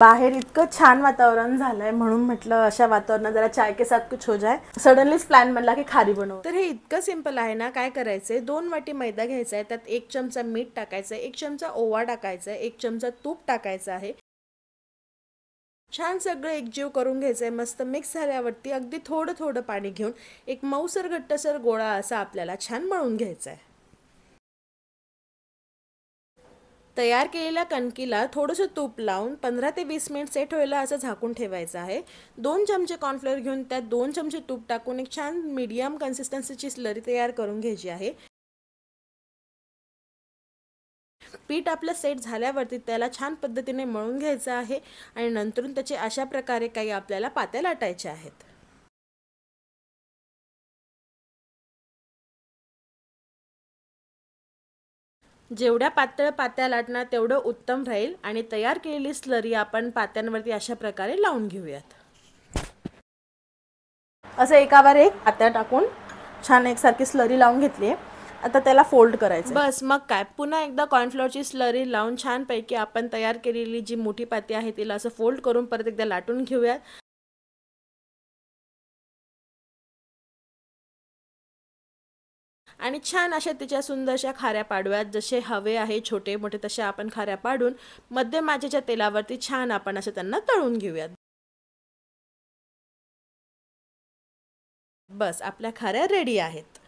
बाहेर इतकं छान वातावरण झालंय म्हणून म्हटलं अशा वातावरणात जरा चाय के साथ कुछ हो जाए. सडनलीच प्लॅन बनला की खारी बनवू. तर हे इतकं सिंपल आहे ना. काय करायचंय, 2 वाटी मैदा घ्यायचा आहे, त्यात 1 चमचा मीठ टाकायचं आहे, 1 चमचा ओवा टाकायचा आहे, 1 चमचा तूप टाकायचं आहे. छान सगळं एकजीव करून घ्यायचंय. मस्त मिक्स झाल्यावरती अगदी थोडं थोडं पाणी घेऊन एक मऊसर घट्टसर गोळा असा आपल्याला छान मळून घ्यायचा आहे. तयार केलेल्या कणकीला थोडंसं तूप लावून 15 ते 20 मिनिट सेट व्हायला असं झाकून ठेवायचं आहे. 2 चमचे कॉर्नफ्लोअर घेऊन त्यात 2 चमचे तूप टाकून एक छान मीडियम कन्सिस्टन्सीची स्लरी तयार करून घ्यायची आहे. पीठ आपलं सेट झाल्यावरती त्याला छान पद्धतीने मळून घ्यायचं आहे आणि नंतरून त्याचे अशा प्रकारे काही आपल्याला पात्या लाटायच्या आहेत. जेवढ्या पातळ पात्या लाटणार तेवढं उत्तम राहील आणि तयार केलेली स्लरी आपण पात्यांवरती अशा प्रकारे लावून घेऊयात. असं एकावर एक पात्या टाकून छान एकसारखी स्लरी लावून घेतली. आता त्याला फोल्ड करायचं. बस मग काय, पुन्हा एकदा कॉर्नफ्लोअरची स्लरी लावून छानपैकी आपण तयार केलेली जी मोठी पाती आहे तिला असं फोल्ड करून परत एकदा लाटून घेऊयात. आणि छान अशा तिच्या सुंदरशा खाऱ्या पाडूयात. जसे हवे आहे छोटे मोठे तसे आपण खाऱ्या पाडून मध्यम आचेच्या तेलावरती छान आपण असं त्यांना तळून घेऊयात. बस आपल्या खाऱ्या रेडी आहेत.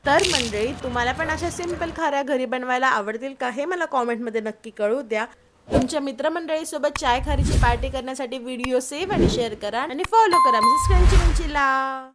तर मंडळी, तुम्हाला पण अशा सिंपल खाऱ्या घरी बनवायला आवडतील का हे मला कॉमेंटमध्ये नक्की कळू द्या. तुमच्या मित्रमंडळीसोबत चाय खारीची पार्टी करण्यासाठी व्हिडिओ सेव्ह आणि शेअर करा आणि फॉलो करा मिसेस क्रंची मंचीला.